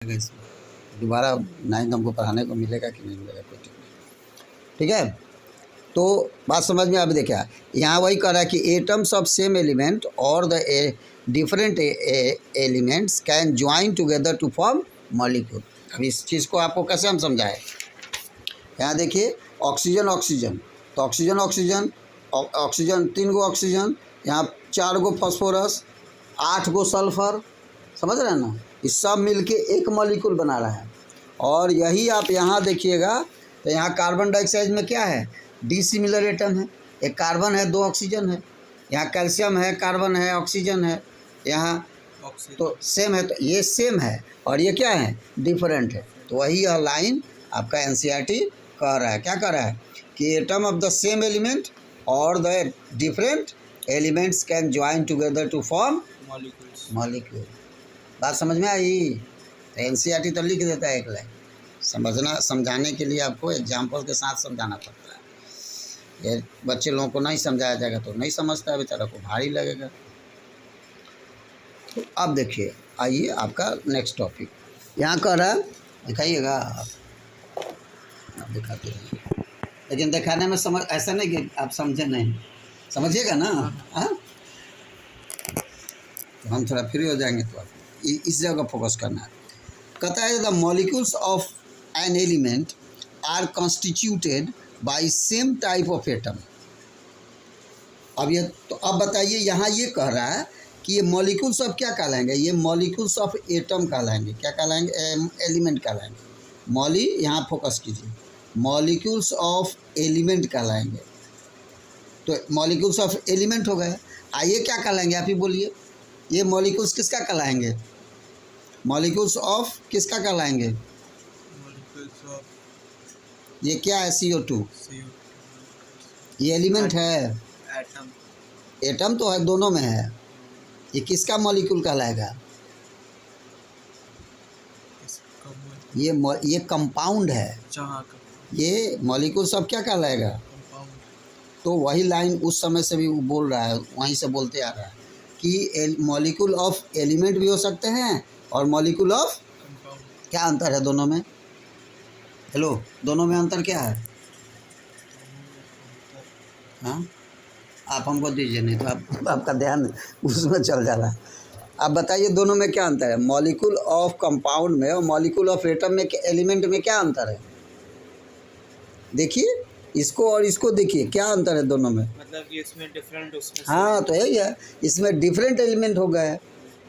इसमें दोबारा 9th हमको पढ़ाने को मिलेगा कि नहीं मिलेगा, कोई ठीक नहीं। ठीक है, तो बात समझ में अब देखा, यहाँ वही कह रहा है कि एटम्स ऑफ सेम एलिमेंट और the different elements can join together to form molecule. अब इस चीज़ को आपको कैसे हम समझाएं, यहाँ देखिए ऑक्सीजन ऑक्सीजन, तो ऑक्सीजन ऑक्सीजन ऑक्सीजन 3 गो ऑक्सीजन, यहाँ 4 गो फॉस्फोरस, 8 गो सल्फर, समझ रहे हैं ना, ये सब मिलके एक मॉलिक्यूल बना रहा है। और यही आप यहाँ देखिएगा तो यहाँ कार्बन डाइऑक्साइड में क्या है, डी सिमिलर एटम है, एक कार्बन है 2 ऑक्सीजन है, यहाँ कैल्शियम है, कार्बन है, ऑक्सीजन है, यहाँ तो सेम है, तो ये सेम है और ये क्या है, डिफरेंट है। तो वही यह लाइन आपका एनसीईआरटी कह रहा है, क्या कह रहा है कि atom of the same element और the different elements can join together to form molecule. बात समझ में आई? तो एनसीईआरटी तो लिख देता है एक लाइन, समझाने के लिए आपको एग्जाम्पल के साथ समझाना पड़ता है। ये बच्चे लोगों को नहीं समझाया जाएगा तो नहीं समझता है, बेचारा को भारी लगेगा। तो अब देखिए, आइए आपका नेक्स्ट टॉपिक यहाँ कह रहा है, दिखाइएगा आप दिखाते हैं, लेकिन दिखाने में समझ ऐसा नहीं कि आप समझे नहीं, समझिएगा ना। हाँ, तो हम थोड़ा फ्री हो जाएंगे, तो आप इस जगह फोकस करना है। कहता है the molecules of an element are constituted by same type of atom. अब ये तो अब बताइए, यहाँ ये कह रहा है कि ये मॉलिक्यूल्स ऑफ क्या कहलाएंगे, ये मॉलिक्यूल्स ऑफ एटम कहलाएंगे, क्या कहलाएंगे, एलिमेंट कहलाएंगे। मॉली यहाँ फोकस कीजिए, मॉलिक्यूल्स ऑफ एलिमेंट कहलाएंगे। तो मॉलिक्यूल्स ऑफ एलिमेंट हो गए, आइए क्या कहलाएंगे, आप ही बोलिए, ये मॉलिक्यूल्स किसका कहलाएंगे, मॉलिक्यूल्स ऑफ किसका कहलाएंगे, ये क्या है, CO2, ये एलिमेंट है, एटम तो है, दोनों में है, ये किसका मॉलिक्यूल कहलाएगा, ये कंपाउंड है, ये मॉलिक्यूल सब क्या कहलाएगा। तो वही लाइन उस समय से भी वो बोल रहा है, वहीं से बोलते आ रहा है कि मॉलिक्यूल ऑफ एलिमेंट भी हो सकते हैं और मॉलिक्यूल ऑफ, क्या अंतर है दोनों में, हेलो, दोनों में अंतर क्या है, हाँ आप हमको दीजिए, नहीं तो आपका ध्यान उसमें चल जा रहा है। आप बताइए दोनों में क्या अंतर है, मॉलिक्यूल ऑफ कंपाउंड में और मॉलिक्यूल ऑफ एटम में, एलिमेंट में क्या अंतर है, देखिए इसको और इसको देखिए, क्या अंतर है दोनों में, मतलब ये इसमें डिफरेंट, उसमें हाँ, तो यही है, इसमें डिफरेंट एलिमेंट हो गए,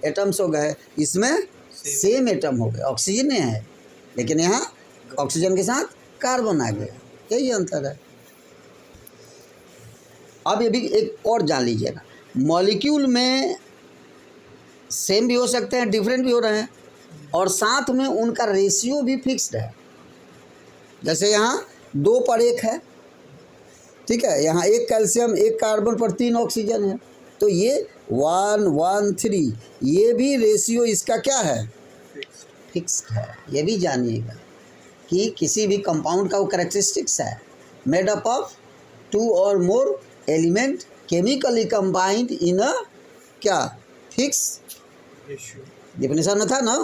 एटम्स हो गए, इसमें सेम एटम हो गए, ऑक्सीजन है, लेकिन यहाँ ऑक्सीजन के साथ कार्बन आ गया, यही अंतर है। अब ये भी एक और जान लीजिएगा, मॉलिक्यूल में सेम भी हो सकते हैं, डिफरेंट भी हो रहे हैं, और साथ में उनका रेशियो भी फिक्स्ड है। जैसे यहाँ 2 पर 1 है, ठीक है, यहाँ 1 कैल्शियम 1 कार्बन पर 3 ऑक्सीजन है, तो ये 1 1 3, ये भी रेशियो इसका क्या है, फिक्स्ड है। ये भी जानिएगा कि किसी भी कंपाउंड का वो करेक्टरिस्टिक्स है, मेड अप ऑफ 2 और more element chemically combined in a क्या, फिक्स रेशियो। डिफिनेशन में था ना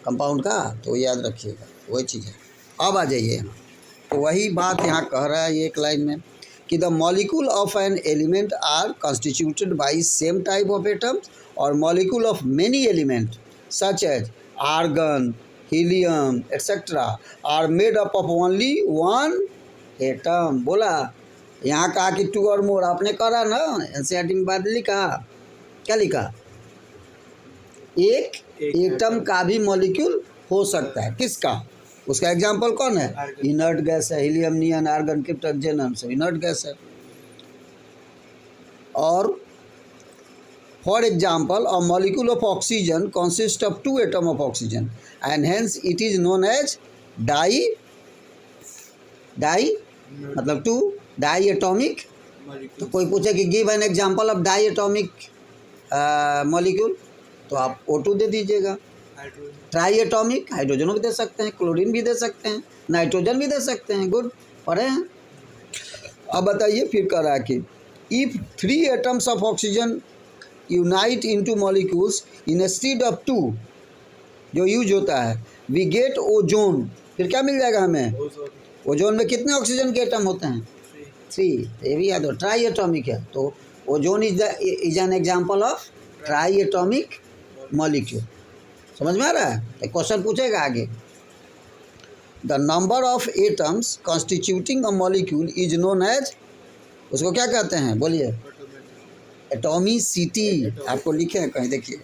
कंपाउंड का, तो याद रखिएगा, वही चीज़ है। अब आ जाइए यहाँ, तो वही बात यहाँ कह रहा है ये एक लाइन में कि the molecule of an element are constituted by same type of atoms और molecule of many element such as argon, helium et cetera are made up of only 1 atom. बोला यहाँ कहा कि 2 और मोर, आपने करा ना एनसीईआरटी में बात लिखा, क्या लिखा, एक एटम का भी मॉलिक्यूल हो सकता है, किसका, उसका एग्जाम्पल कौन है, इनर्ट गैस है, helium, neon, argon, krypton, xenon, सब इनर्ट गैस है। और for example a molecule of oxygen consist of 2 atom of oxygen and hence it is known as di मतलब 2 डाई एटॉमिक। तो कोई पूछे कि give an example of diatomic molecule, तो आप O2 दे दीजिएगा। ट्राई एटॉमिक, हाइड्रोजन भी दे सकते हैं, क्लोरीन भी दे सकते हैं, नाइट्रोजन भी दे सकते हैं, गुड, पढ़े हैं। अब बताइए फिर कह रहा है कि if 3 atoms of oxygen unite into molecules instead of 2, जो यूज होता है, वी गेट ओजोन, फिर क्या मिल जाएगा हमें? ओजोन में कितने ऑक्सीजन के एटम होते हैं? 3। ये भी याद हो, ट्राई एटॉमिक है, तो ozone is an example of triatomic molecule. समझ में आ रहा है? तो क्वेश्चन पूछेगा आगे, the number of atoms constituting a molecule is known as, उसको क्या कहते हैं बोलिए? एटॉमिसिटी। आपको लिखे हैं कहीं, देखिए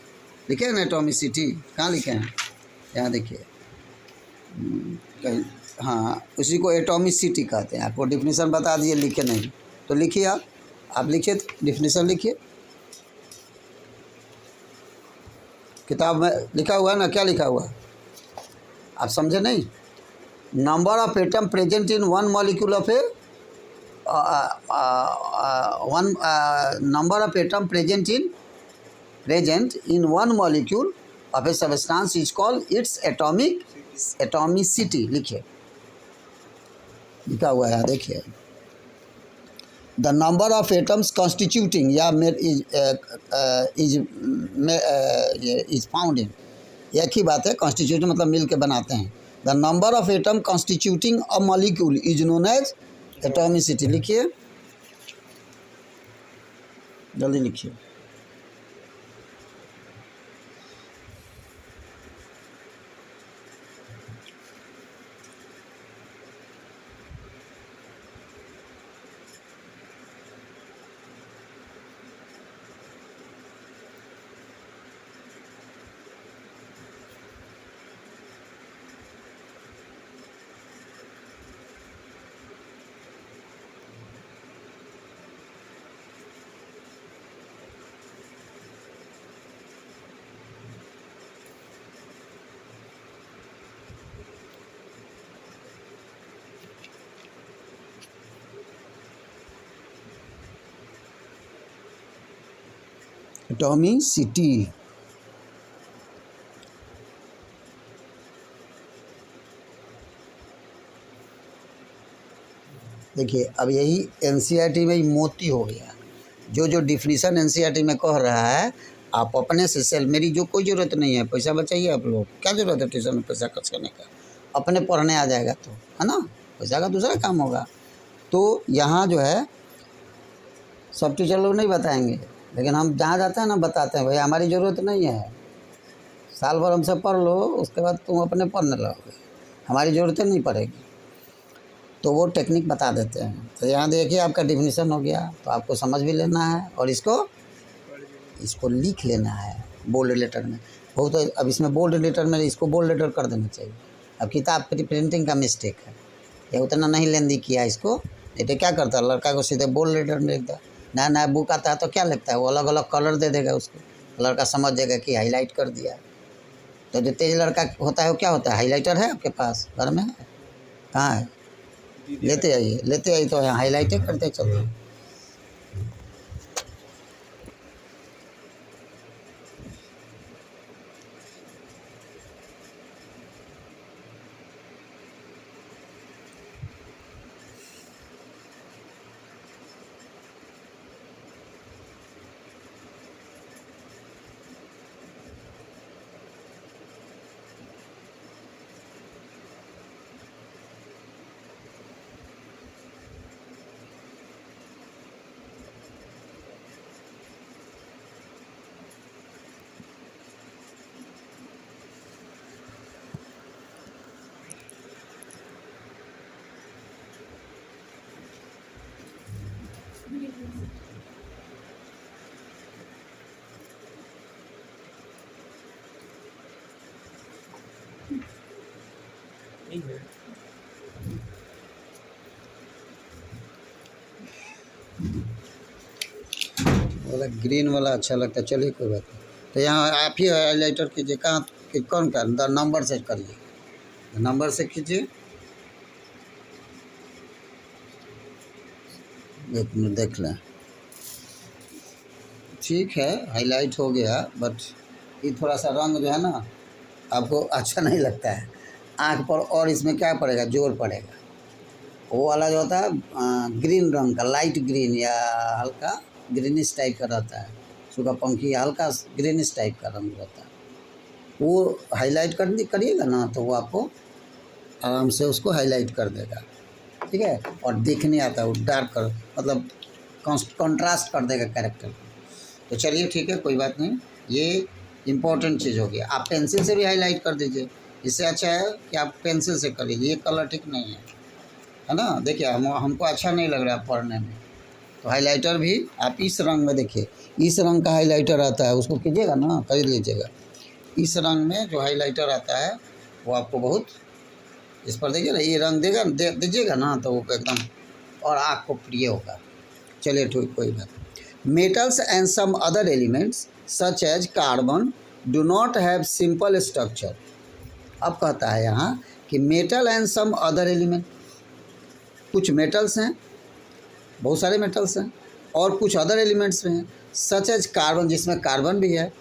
लिखे हैं ना एटॉमिसिटी, कहाँ लिखे हैं? यहाँ देखिए कहीं, हाँ उसी को एटॉमिसिटी कहते हैं। आपको डिफिनीशन बता दिए, लिखे नहीं तो लिखिए, आप लिखिए डिफिनीशन लिखिए, किताब में लिखा हुआ है ना, क्या लिखा हुआ है आप समझे नहीं? Number of atom present in one molecule of A one number of atom present in one molecule of a substance is called its atomicity। लिखिए, लिखा हुआ है देखिए, the number of atoms constituting या इज फाउंड इन, एक ही बात है, constituting मतलब मिल के बनाते हैं। The number of atom constituting a molecule is known as atomicity. लिखिए, जल्दी लिखिए। एटॉमिसिटी, देखिए अब यही एनसीईआरटी में ही मोती हो गया। जो डिफिनीशन एनसीईआरटी में कह रहा है, आप अपने से सेल, मेरी जो कोई ज़रूरत नहीं है, पैसा बचाइए आप लोग, क्या ज़रूरत है ट्यूशन में पैसा खर्च करने का, अपने पढ़ने आ जाएगा तो, है ना, पैसा का दूसरा काम होगा। तो यहाँ जो है सब टीचर लोग नहीं बताएंगे, लेकिन हम जहाँ जाते हैं ना बताते हैं, भाई हमारी ज़रूरत नहीं है, साल भर हमसे पढ़ लो, उसके बाद तुम अपने पढ़ने लगोगे, हमारी ज़रूरतें नहीं पड़ेगी, तो वो टेक्निक बता देते हैं। तो यहाँ देखिए आपका डिफिनीशन हो गया, तो आपको समझ भी लेना है और इसको लिख लेना है बोल्ड लेटर में। बहुत अब इसमें बोल्ड लेटर में, इसको बोल्ड लेटर कर देना चाहिए। अब किताब प्रिंटिंग का मिस्टेक है, ये उतना नहीं लेंदी किया इसको, नहीं तो क्या करता है, लड़का को सीधे बोल्ड लेटर में लिखता। नया नया बुक आता है तो क्या लगता है, वो अलग अलग कलर दे देगा उसको, लड़का समझ जाएगा कि हाईलाइट कर दिया। तो जो तेज लड़का होता है वो क्या होता है, हाईलाइटर है आपके पास घर में है, कहाँ है, लेते आइए तो यहाँ हाईलाइटें करते चलो। वाला ग्रीन वाला अच्छा लगता है, चलिए कोई बात नहीं। तो यहाँ आप ही हाईलाइटर कीजिए, कहाँ कौन का, नंबर से करिए, नंबर से कीजिए। एक मिनट देख लें, ठीक है हाईलाइट हो गया, बट ये थोड़ा सा रंग जो है ना आपको अच्छा नहीं लगता है आँख पर, और इसमें क्या पड़ेगा, जोर पड़ेगा। वो वाला जो होता है ग्रीन रंग का, लाइट ग्रीन या हल्का ग्रीनिश टाइप का रहता है, सुगा पंखी हल्का ग्रीनिश टाइप का रंग रहता है, वो हाईलाइट करिएगा ना तो वो आपको आराम से उसको हाईलाइट कर देगा, ठीक है। और देखने आता है वो डार्क कर, मतलब कंट्रास्ट कर देगा कैरेक्टर को। तो चलिए ठीक है, कोई बात नहीं, ये इम्पोर्टेंट चीज़ होगी। आप पेंसिल से भी हाईलाइट कर दीजिए, इससे अच्छा है कि आप पेंसिल से कर लीजिए, ये कलर ठीक नहीं है ना। देखिए हमको अच्छा नहीं लग रहा पढ़ने में, तो हाइलाइटर भी आप इस रंग में देखिए, इस रंग का हाइलाइटर आता है, उसको कीजिएगा ना, खरीद लीजिएगा। इस रंग में जो हाइलाइटर आता है वो आपको बहुत, इस पर देखिए ना, ये रंग दीजिएगा ना तो वो एकदम और आँख को प्रिय होगा। चलिए ठीक, कोई बात। Metals and some other elements such as carbon do not have simple structure. अब कहता है यहाँ कि metal and some other element, कुछ मेटल्स हैं, बहुत सारे मेटल्स हैं, और कुछ अदर एलिमेंट्स में हैं, सच एज कार्बन, जिसमें कार्बन भी है,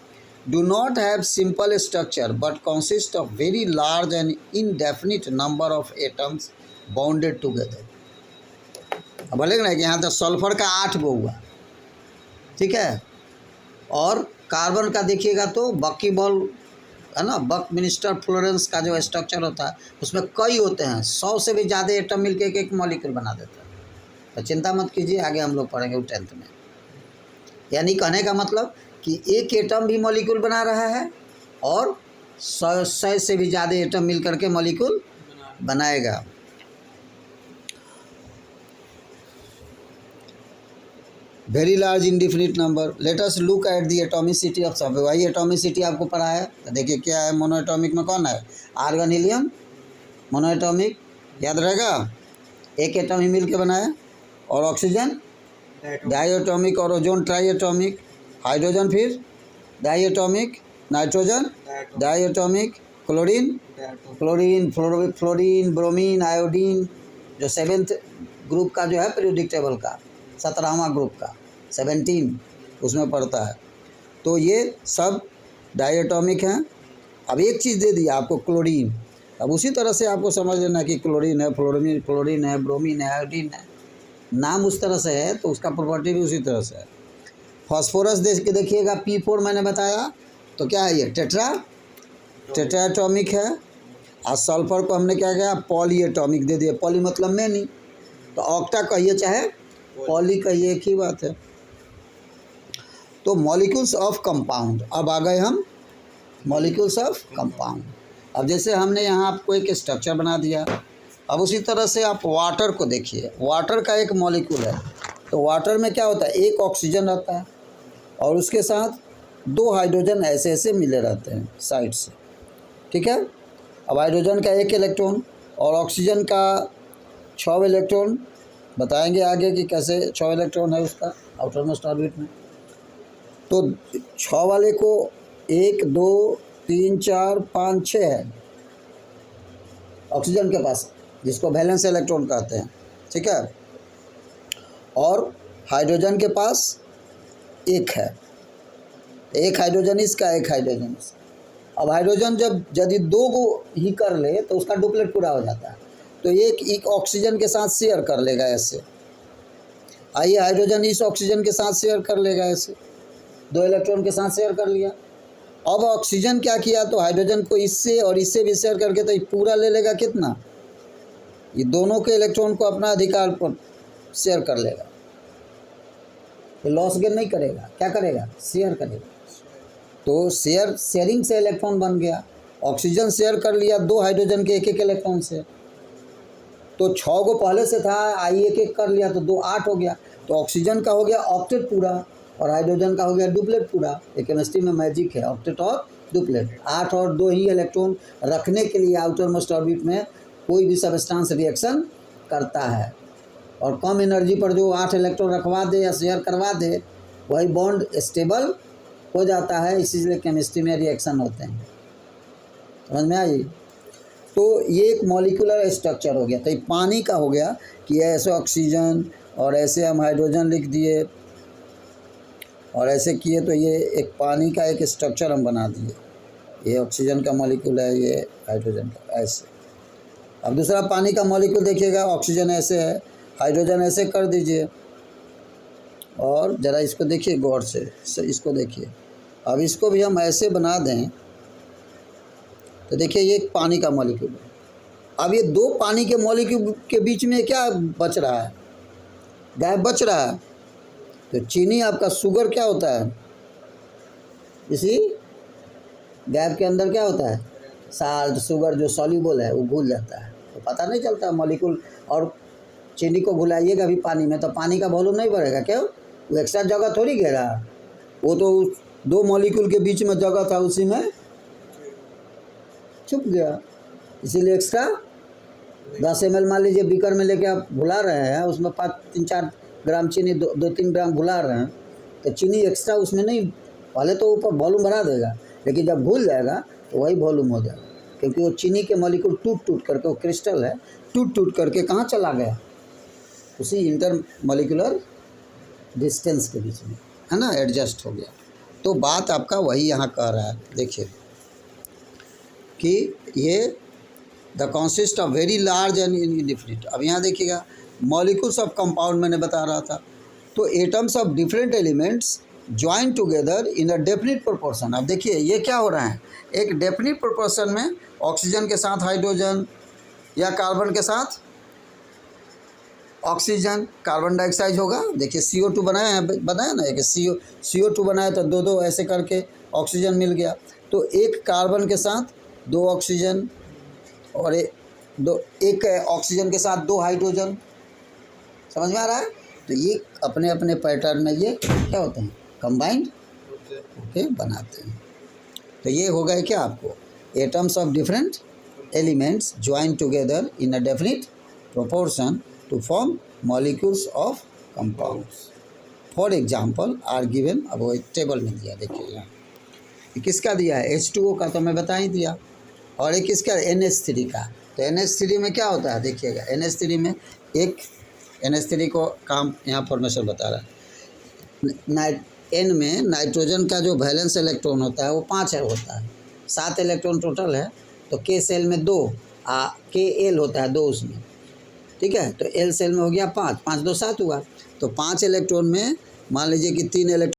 do not have simple structure but consist of very large and indefinite number of atoms bounded together. अब बोलेगा ना कि यहाँ तो सल्फर का 8 गो हुआ, ठीक है, और कार्बन का देखिएगा तो बकीबॉल है ना, बकमिंस्टर फ्लोरेंस का जो स्ट्रक्चर होता है उसमें कई होते हैं, 100 से भी ज़्यादा एटम मिलके एक मॉलिक्यूल बना देता है। तो चिंता मत कीजिए, आगे हम लोग पढ़ेंगे 10th में। यानी कहने का मतलब कि एक एटम भी मॉलिक्यूल बना रहा है और 100 से भी ज़्यादा एटम मिल करके मॉलिक्यूल बनाएगा। Very large indefinite number. Let us look at the atomicity of सब। वही एटॉमिसिटी आपको पढ़ा है, तो देखिए क्या है। मोनोएटॉमिक में कौन है? आर्गन, हीलियम, मोनोएटॉमिक, याद रहेगा, एक एटम ही मिल के बनाया। और ऑक्सीजन डाईएटॉमिक, और ओजोन ट्राईएटॉमिक, हाइड्रोजन फिर diatomic, nitrogen diatomic, chlorine fluorine bromine iodine, जो 7th ग्रुप का जो है पीरियोडिक टेबल का 17वां ग्रुप का 17 उसमें पड़ता है। तो ये सब डाईएटॉमिक हैं। अब एक चीज़ दे दिया आपको, क्लोरीन। अब उसी तरह से आपको समझ लेना कि क्लोरीन है, फ्लोरीन है, ब्रोमीन है, आयोडीन है, नाम उस तरह से है तो उसका प्रॉपर्टी भी उसी तरह से है। फॉस्फोरस देख के देखिएगा, P4 मैंने बताया, तो क्या है ये? टेट्राएटॉमिक है। और सल्फर को हमने क्या किया? पॉलीएटॉमिक दे दिया। पॉली मतलब मैनी, तो ऑक्टा कहिए चाहे पॉली कहिए, एक ही बात है। तो मॉलिक्यूल्स ऑफ कंपाउंड, अब आ गए हम मॉलिक्यूल्स ऑफ कंपाउंड। अब जैसे हमने यहाँ आपको एक स्ट्रक्चर बना दिया, अब उसी तरह से आप वाटर को देखिए। वाटर का एक मॉलिक्यूल है, तो वाटर में क्या होता है? एक ऑक्सीजन रहता है और उसके साथ 2 हाइड्रोजन ऐसे ऐसे मिले रहते हैं साइड से, ठीक है। अब हाइड्रोजन का 1 इलेक्ट्रॉन और ऑक्सीजन का 6 इलेक्ट्रॉन, बताएंगे आगे कि कैसे 6 इलेक्ट्रॉन है उसका आउटर मोस्ट ऑर्बिट में। तो 6 वाले को 1 2 3 4 5 6 है ऑक्सीजन के पास, जिसको वैलेंस इलेक्ट्रॉन कहते हैं, ठीक है। और हाइड्रोजन के पास 1 है, 1 हाइड्रोजन इसका, 1 हाइड्रोजन इसका। अब हाइड्रोजन जब यदि 2 को ही कर ले तो उसका डुप्लेट पूरा हो जाता है, तो एक ऑक्सीजन के साथ शेयर कर लेगा ऐसे। आइए, हाइड्रोजन इस ऑक्सीजन के साथ शेयर कर लेगा ऐसे, 2 इलेक्ट्रॉन के साथ शेयर कर लिया। अब ऑक्सीजन क्या किया? तो हाइड्रोजन को इससे और इससे भी शेयर करके तो ये पूरा ले लेगा। कितना? ये दोनों के इलेक्ट्रॉन को अपना अधिकार पर शेयर कर लेगा, तो लॉस गेन नहीं करेगा, क्या करेगा? शेयर करेगा। तो शेयरिंग से इलेक्ट्रॉन बन गया। ऑक्सीजन शेयर कर लिया 2 हाइड्रोजन के 1 इलेक्ट्रॉन से, तो 6 को पहले से था, आई 1 कर लिया तो 2 8 हो गया। तो ऑक्सीजन का हो गया ऑक्टेट पूरा और हाइड्रोजन का हो गया डुप्लेट पूरा। ये केमिस्ट्री में मैजिक है, ऑक्टेट और डुप्लेट। 8 और 2 ही इलेक्ट्रॉन रखने के लिए आउटर मोस्ट ऑर्बिट में कोई भी सबस्टांस रिएक्शन करता है, और कम एनर्जी पर जो 8 इलेक्ट्रॉन रखवा दे या शेयर करवा दे वही बॉन्ड स्टेबल हो जाता है। इसीलिए केमिस्ट्री में रिएक्शन होते हैं, समझ में आई। तो ये एक मॉलिक्यूलर स्ट्रक्चर हो गया। तो ये पानी का हो गया कि ऐसे ऑक्सीजन और ऐसे हम हाइड्रोजन लिख दिए और ऐसे किए, तो ये एक पानी का एक स्ट्रक्चर हम बना दिए। ये ऑक्सीजन का मॉलिक्यूल है, ये हाइड्रोजन का, ऐसे। अब दूसरा पानी का मॉलिक्यूल देखिएगा, ऑक्सीजन ऐसे है, हाइड्रोजन ऐसे कर दीजिए, और ज़रा इसको देखिए गौर से, इसको देखिए। अब इसको भी हम ऐसे बना दें तो देखिए ये पानी का मॉलिक्यूल है। अब ये दो पानी के मॉलिक्यूल के बीच में क्या बच रहा है, गैप बच रहा है। तो चीनी आपका शुगर क्या होता है, इसी गैप के अंदर क्या होता है, साल्ट शुगर जो सॉल्युबल है वो घुल जाता है, तो पता नहीं चलता मॉलिक्यूल। और चीनी को घुलाइएगा भी पानी में तो पानी का वॉल्यूम नहीं बढ़ेगा, क्यों, वो एक्स्ट्रा जगह थोड़ी घेरा, वो तो दो मॉलिक्यूल के बीच में जगह था उसी में छुप गया, इसीलिए एक्स्ट्रा 10 ml मान लीजिए बीकर में लेके आप घुला रहे हैं, उसमें 3-4 ग्राम चीनी 2-3 ग्राम घुला रहे हैं, तो चीनी एक्स्ट्रा उसमें नहीं, पहले तो ऊपर वॉल्यूम बढ़ा देगा, लेकिन जब घुल जाएगा तो वही वॉल्यूम हो जाएगा, क्योंकि वो चीनी के मॉलिक्यूल टूट करके, वो क्रिस्टल है टूट करके कहाँ चला गया, उसी इंटर मॉलिक्यूलर डिस्टेंस के बीच में, है ना, एडजस्ट हो गया। तो बात आपका वही यहाँ कह रहा है, देखिए कि ये the consist of very large and indefinite. अब यहाँ देखिएगा मॉलिक्यूल्स ऑफ कंपाउंड मैंने बता रहा था, तो atoms of different elements join together in a definite proportion. अब देखिए ये क्या हो रहा है, एक डेफिनिट प्रोपोर्शन में ऑक्सीजन के साथ हाइड्रोजन या कार्बन के साथ ऑक्सीजन, कार्बन डाइऑक्साइड होगा। देखिए CO2 बनाया ना, एक CO2 बनाया तो दो ऐसे करके ऑक्सीजन मिल गया, तो एक कार्बन के साथ 2 ऑक्सीजन और एक ऑक्सीजन के साथ 2 हाइड्रोजन, समझ में आ रहा है। तो ये अपने अपने पैटर्न में ये क्या होते हैं, कंबाइंड होके बनाते हैं। तो ये हो गए क्या आपको, atoms of different elements join together in a definite proportion to form molecules of compounds. For example are given, अब वो टेबल में दिया, देखिए यहाँ किसका दिया है, H2O का तो मैं बता ही दिया, और एक किसका NH3 का। तो NH3 में क्या होता है, देखिएगा NH3 में एक NH3 को काम यहाँ फॉर्मेशन बता रहा है, N में नाइट्रोजन का जो वैलेंस इलेक्ट्रॉन होता है वो 5 होता है, 7 इलेक्ट्रॉन टोटल है, तो K सेल में 2 KL होता है 2 उसमें, ठीक है। तो L सेल में हो गया 5, 5 2 7 हुआ, तो 5 इलेक्ट्रॉन में मान लीजिए कि 3 इलेक्ट्रॉन